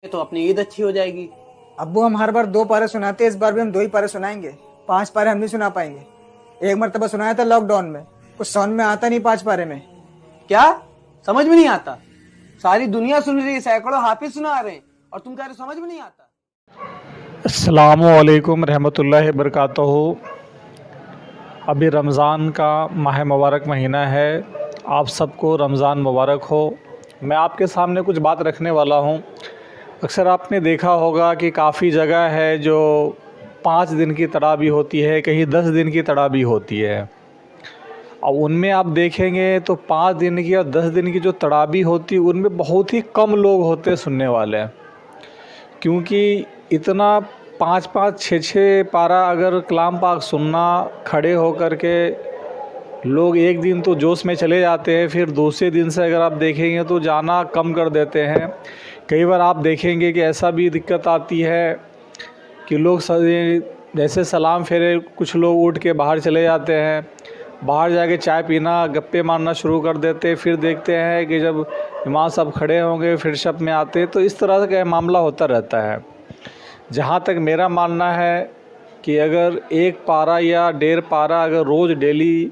तो अपनी ईद अच्छी हो जाएगी। अब्बू हम हर बार 2 पारे सुनाते हैं, इस बार भी हम 2 ही पारे सुनाएंगे। 5 पारे हम नहीं सुना पाएंगे। एक मरतबा सुनाया था लॉकडाउन में, कुछ समझ में आता नहीं 5 पारे में। क्या समझ में नहीं आता? सारी दुनिया सुन रही है, सैकड़ों हाफिज सुना रहे हैं और तुम कह रहे हो समझ में नहीं आता। अस्सलामुअलैकुम रहमतुल्लाहि बरकातहू। अभी रमज़ान का माह मुबारक महीना है, आप सबको रमज़ान मुबारक हो। मैं आपके सामने कुछ बात रखने वाला हूँ। अक्सर आपने देखा होगा कि काफ़ी जगह है जो 5 दिन की तरावी होती है, कहीं 10 दिन की तरावी होती है। और उनमें आप देखेंगे तो 5 दिन की और 10 दिन की जो तरावी होती है उनमें बहुत ही कम लोग होते हैं सुनने वाले, क्योंकि इतना 5-5, 6-6 पारा अगर कलाम पाक सुनना खड़े होकर के लोग एक दिन तो जोश में चले जाते हैं, फिर दूसरे दिन से अगर आप देखेंगे तो जाना कम कर देते हैं। कई बार आप देखेंगे कि ऐसा भी दिक्कत आती है कि लोग जैसे सलाम फेरे कुछ लोग उठ के बाहर चले जाते हैं, बाहर जाके चाय पीना गप्पे मारना शुरू कर देते, फिर देखते हैं कि जब इमाम साहब खड़े होंगे फिर शब में आते, तो इस तरह का मामला होता रहता है। जहाँ तक मेरा मानना है कि अगर 1 पारा या 1.5 पारा अगर रोज़ डेली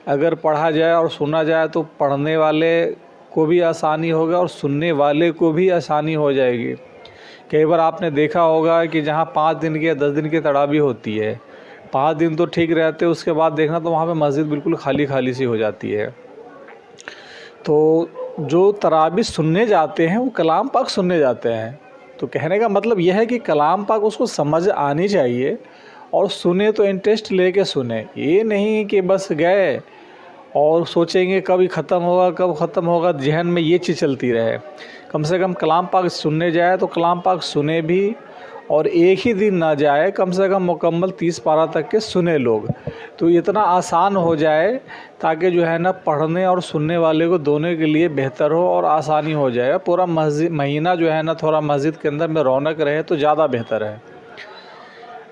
अगर पढ़ा जाए और सुना जाए तो पढ़ने वाले को भी आसानी होगा और सुनने वाले को भी आसानी हो जाएगी। कई बार आपने देखा होगा कि जहाँ 5 दिन की या 10 दिन की तरावी होती है, 5 दिन तो ठीक रहते हैं, उसके बाद देखना तो वहाँ पे मस्जिद बिल्कुल खाली खाली सी हो जाती है। तो जो तरावी सुनने जाते हैं वो कलाम पाक सुनने जाते हैं। तो कहने का मतलब यह है कि कलाम पाक उसको समझ आनी चाहिए और सुने तो इंटरेस्ट लेके सुने। ये नहीं कि बस गए और सोचेंगे कब ख़त्म होगा कब ख़त्म होगा, जहन में ये चीज़ चलती रहे। कम से कम कलाम पाक सुनने जाए तो कलाम पाक सुने भी, और एक ही दिन ना जाए, कम से कम मुकम्मल 30 पारा तक के सुने लोग, तो इतना आसान हो जाए ताकि जो है ना पढ़ने और सुनने वाले को दोनों के लिए बेहतर हो और आसानी हो जाए। पूरा महीना जो है ना थोड़ा मस्जिद के अंदर में रौनक रहे तो ज़्यादा बेहतर है।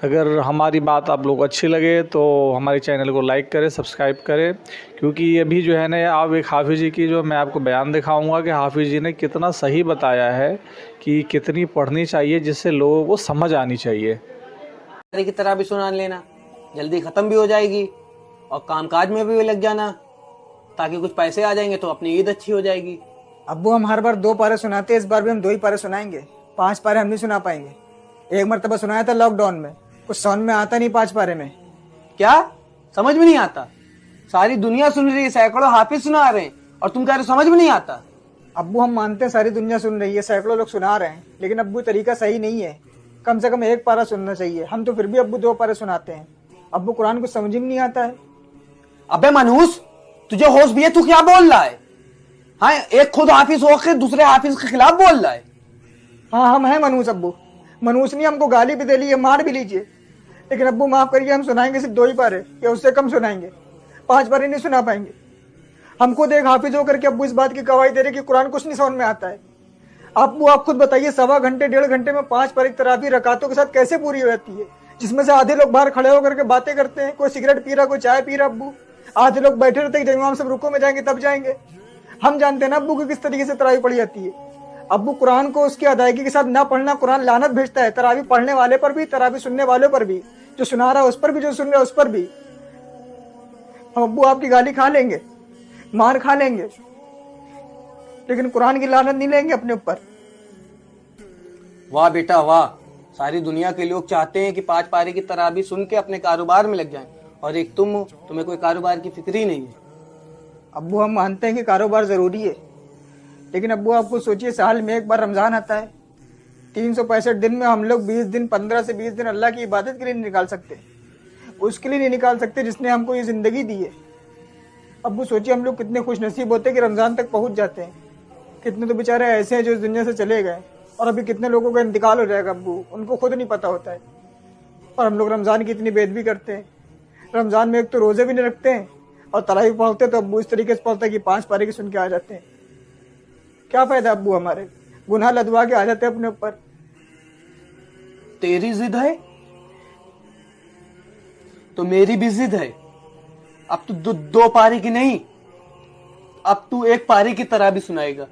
अगर हमारी बात आप लोग अच्छी लगे तो हमारे चैनल को लाइक करें, सब्सक्राइब करें, क्योंकि ये भी जो है ना आप एक हाफिज़ जी की जो मैं आपको बयान दिखाऊंगा कि हाफिज़ जी ने कितना सही बताया है कि कितनी पढ़नी चाहिए जिससे लोगों को समझ आनी चाहिए। की तरह भी सुना लेना, जल्दी ख़त्म भी हो जाएगी और कामकाज में भी लग जाना, ताकि कुछ पैसे आ जाएंगे तो अपनी ईद अच्छी हो जाएगी। अब्बू हम हर बार 2 पारे सुनाते हैं, इस बार भी हम 2 ही पारे सुनाएंगे। 5 पारे हम नहीं सुना पाएंगे। एक मरतबा सुनाया था लॉकडाउन में, कुछ समझ में आता नहीं 5 पारे में। क्या समझ में नहीं आता? सारी दुनिया सुन रही है, सैकड़ों हाफिज सुना रहे हैं और तुम कह रहे हो समझ में नहीं आता। अब्बू हम मानते हैं सारी दुनिया सुन रही है, सैकड़ों लोग सुना रहे हैं, लेकिन अब्बू तरीका सही नहीं है। कम से कम 1 पारा सुनना चाहिए। हम तो फिर भी अब्बू 2 पारे सुनाते हैं। अब्बू कुरान कुछ समझ ही नहीं आता है। अबे मनहूस, तुझे होश भी है? तू क्या बोल रहा है? हाँ, एक खुद हाफिज होकर दूसरे हाफिज के खिलाफ बोल रहा है। हाँ हम हैं मनहूस अब्बू। मनहूस नहीं, हमको गाली भी दे लीजिए, मार भी लीजिए, लेकिन अब्बू माफ करिए, हम सुनाएंगे सिर्फ 2 ही पारे या उससे कम सुनाएंगे। 5 पारे नहीं सुना पाएंगे। हमको देख हाफिज होकर के अब्बू इस बात की गवाही दे रहे कि कुरान कुछ नहीं समझ में आता है। अब्बू आप खुद बताइए, 1.25 घंटे 1.5 घंटे में 5 पारे की तरावी रकातों के साथ कैसे पूरी हो जाती है, जिसमें से आधे लोग बाहर खड़े होकर के बातें करते हैं, कोई सिगरेट पी रहा, कोई चाय पी रहा। अब्बू आधे लोग बैठे रहते हैं, जब इमाम सब रुको में जाएंगे तब जाएंगे। हम जानते हैं ना अब्बू की किस तरीके से तरावी पढ़ी जाती है। अब्बू कुरान को उसकी अदायगी के साथ ना पढ़ना, कुरान लानत भेजता है, तरावी पढ़ने वाले पर भी, तरावी सुनने वाले पर भी, जो सुना रहा है उस पर भी, जो सुन रहा है उस पर भी। हम अब्बू आपकी गाली खा लेंगे, मार खा लेंगे, लेकिन कुरान की लानत नहीं लेंगे अपने ऊपर। वाह बेटा वाह, सारी दुनिया के लोग चाहते हैं कि 5 पारे की तरावी सुन के अपने कारोबार में लग जाएं, और एक तुम्हें कोई कारोबार की फिक्र ही नहीं है। अब्बू हम मानते हैं कि कारोबार जरूरी है, लेकिन अब्बू आपको सोचिए, साल में 1 बार रमजान आता है। 365 दिन में हम लोग 20 दिन, 15 से 20 दिन अल्लाह की इबादत के लिए नहीं निकाल सकते। उसके लिए नहीं निकाल सकते जिसने हमको ये जिंदगी दी है। अब्बू सोचिए हम लोग कितने खुश नसीब होते हैं कि रमजान तक पहुंच जाते हैं। कितने तो बेचारे ऐसे हैं जो इस दुनिया से चले गए, और अभी कितने लोगों का इंतकाल हो जाएगा अब्बू, उनको खुद नहीं पता होता है। और हम लोग रमजान की इतनी बेदबी करते हैं। रमजान में एक तो रोजे भी नहीं रखते हैं, और तरावी पढ़ते तो अब्बू इस तरीके से पढ़ता है कि 5 पारे की सुन के आ जाते हैं। क्या फायदा अब्बू, हमारे गुनाह लदवा के आ जाते हैं अपने ऊपर। तेरी जिद है तो मेरी भी जिद है। अब तू 2 पारी की नहीं, अब तू 1 पारी की तरह भी सुनाएगा।